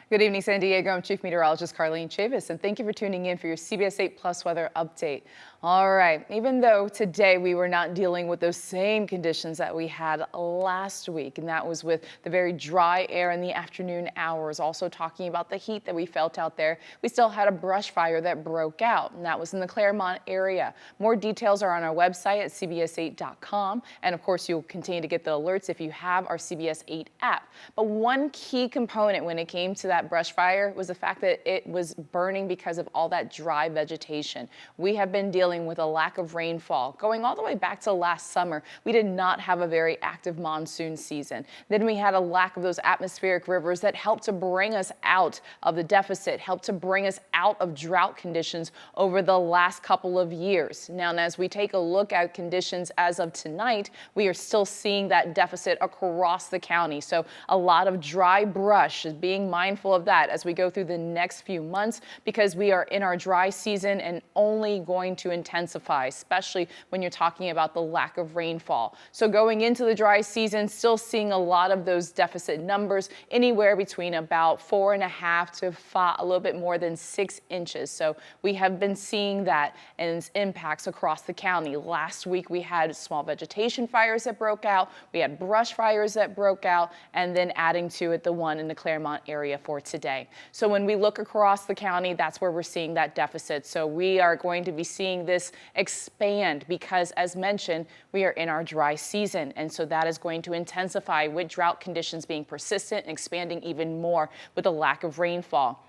Good evening, San Diego. I'm Chief Meteorologist Carlene Chavis, and thank you for tuning in for your CBS 8 Plus weather update. All right, even though today we were not dealing with those same conditions that we had last week, and that was with the very dry air in the afternoon hours, also talking about the heat that we felt out there, we still had a brush fire that broke out, and that was in the Claremont area. More details are on our website at cbs8.com, and of course, you'll continue to get the alerts if you have our CBS 8 app. But one key component when it came to that brush fire was the fact that it was burning because of all that dry vegetation. We have been dealing with a lack of rainfall going all the way back to last summer. We did not have a very active monsoon season. Then we had a lack of those atmospheric rivers that helped to bring us out of the deficit, helped to bring us out of drought conditions over the last couple of years. Now, as we take a look at conditions as of tonight, we are still seeing that deficit across the county. So a lot of dry brush is being mindful of that as we go through the next few months, because we are in our dry season and only going to intensify, especially when you're talking about the lack of rainfall. So going into the dry season, still seeing a lot of those deficit numbers, anywhere between about 4.5 to 5, a little bit more than 6 inches. So we have been seeing that and its impacts across the county. Last week we had small vegetation fires that broke out, we had brush fires that broke out, and then adding to it the one in the Claremont area for today. So when we look across the county, that's where we're seeing that deficit. So we are going to be seeing this expand because, as mentioned, we are in our dry season. And so that is going to intensify with drought conditions being persistent and expanding even more with a lack of rainfall.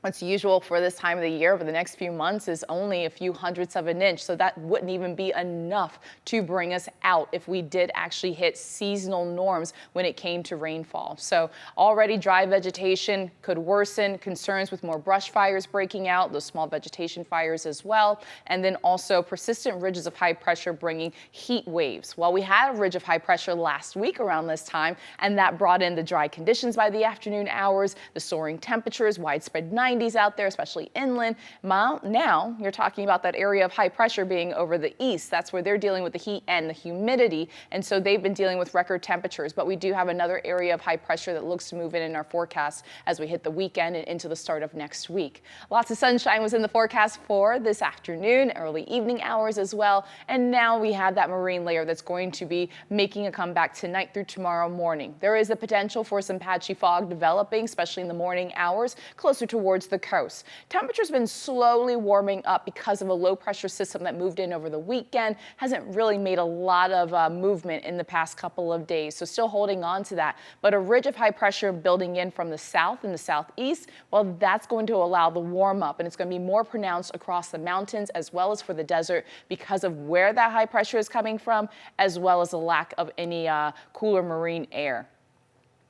What's usual for this time of the year over the next few months is only a few hundredths of an inch. So that wouldn't even be enough to bring us out if we did actually hit seasonal norms when it came to rainfall. So already dry vegetation could worsen, concerns with more brush fires breaking out, those small vegetation fires as well, and then also persistent ridges of high pressure bringing heat waves. Well, we had a ridge of high pressure last week around this time, and that brought in the dry conditions by the afternoon hours, the soaring temperatures, widespread 90s out there, especially inland. Now you're talking about that area of high pressure being over the east. That's where they're dealing with the heat and the humidity. And so they've been dealing with record temperatures. But we do have another area of high pressure that looks to move in our forecast as we hit the weekend and into the start of next week. Lots of sunshine was in the forecast for this afternoon, early evening hours as well. And now we have that marine layer that's going to be making a comeback tonight through tomorrow morning. There is a potential for some patchy fog developing, especially in the morning hours, closer towards the coast. Temperature's been slowly warming up because of a low pressure system that moved in over the weekend. Hasn't really made a lot of movement in the past couple of days, so still holding on to that. But a ridge of high pressure building in from the south and the southeast, well, that's going to allow the warm up, and it's going to be more pronounced across the mountains as well as for the desert because of where that high pressure is coming from, as well as a lack of any cooler marine air.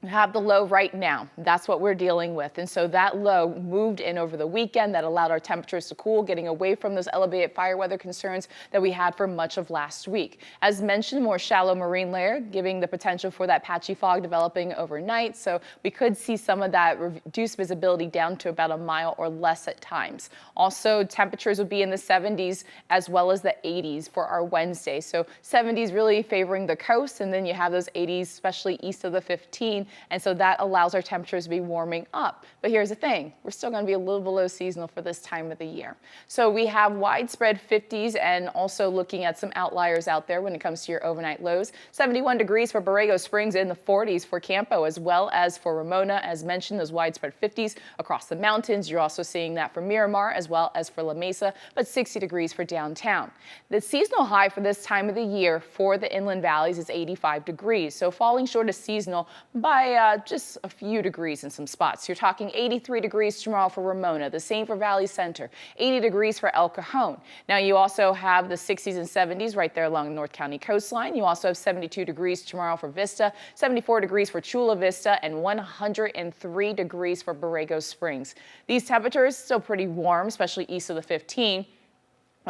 Have the low right now. That's what we're dealing with. And so that low moved in over the weekend. That allowed our temperatures to cool, getting away from those elevated fire weather concerns that we had for much of last week. As mentioned, more shallow marine layer, giving the potential for that patchy fog developing overnight. So we could see some of that reduced visibility down to about a mile or less at times. Also, temperatures would be in the 70s as well as the 80s for our Wednesday. So 70s really favoring the coast, and then you have those 80s, especially east of the 15. And so that allows our temperatures to be warming up. But here's the thing, we're still going to be a little below seasonal for this time of the year. So we have widespread 50s and also looking at some outliers out there when it comes to your overnight lows. 71 degrees for Borrego Springs, in the 40s for Campo as well as for Ramona. As mentioned, those widespread 50s across the mountains. You're also seeing that for Miramar as well as for La Mesa, but 60 degrees for downtown. The seasonal high for this time of the year for the inland valleys is 85 degrees. So falling short of seasonal by just a few degrees in some spots. You're talking 83 degrees tomorrow for Ramona, the same for Valley Center, 80 degrees for El Cajon. Now you also have the 60s and 70s right there along the North County coastline. You also have 72 degrees tomorrow for Vista, 74 degrees for Chula Vista, and 103 degrees for Borrego Springs. These temperatures still pretty warm, especially east of the 15.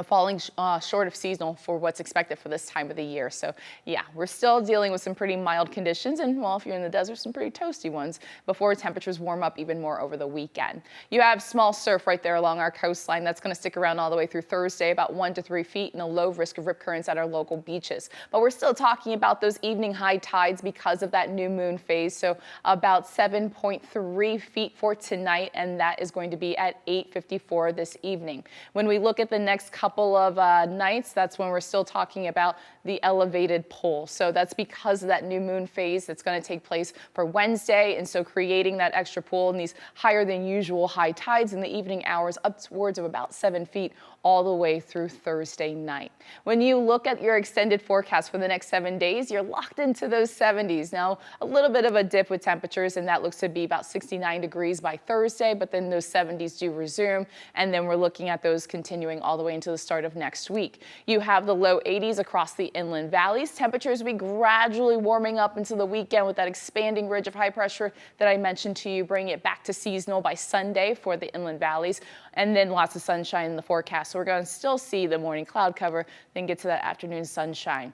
falling short of seasonal for what's expected for this time of the year. So yeah, we're still dealing with some pretty mild conditions, and well, if you're in the desert, some pretty toasty ones before temperatures warm up even more over the weekend. You have small surf right there along our coastline. That's going to stick around all the way through Thursday, about 1 to 3 feet, and a low risk of rip currents at our local beaches. But we're still talking about those evening high tides because of that new moon phase. So about 7.3 feet for tonight, and that is going to be at 8:54 this evening. When we look at the next couple of nights, that's when we're still talking about the elevated pull. So that's because of that new moon phase that's going to take place for Wednesday, and so creating that extra pull and these higher than usual high tides in the evening hours upwards of about 7 feet all the way through Thursday night. When you look at your extended forecast for the next 7 days, you're locked into those 70s. Now, a little bit of a dip with temperatures, and that looks to be about 69 degrees by Thursday, but then those 70s do resume, and then we're looking at those continuing all the way into the start of next week. You have the low 80s across the inland valleys. Temperatures will be gradually warming up into the weekend with that expanding ridge of high pressure that I mentioned to you, bringing it back to seasonal by Sunday for the inland valleys, and then lots of sunshine in the forecast. So we're going to still see the morning cloud cover, then get to that afternoon sunshine.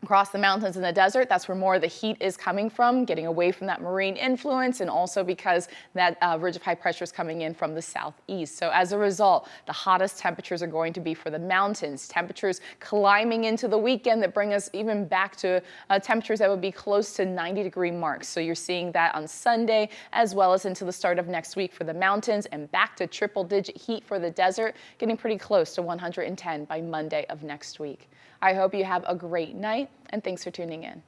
Across the mountains and the desert, that's where more of the heat is coming from, getting away from that marine influence, and also because that ridge of high pressure is coming in from the southeast. So as a result, the hottest temperatures are going to be for the mountains. Temperatures climbing into the weekend that bring us even back to temperatures that would be close to 90-degree marks. So you're seeing that on Sunday as well as into the start of next week for the mountains, and back to triple-digit heat for the desert, getting pretty close to 110 by Monday of next week. I hope you have a great night, and thanks for tuning in.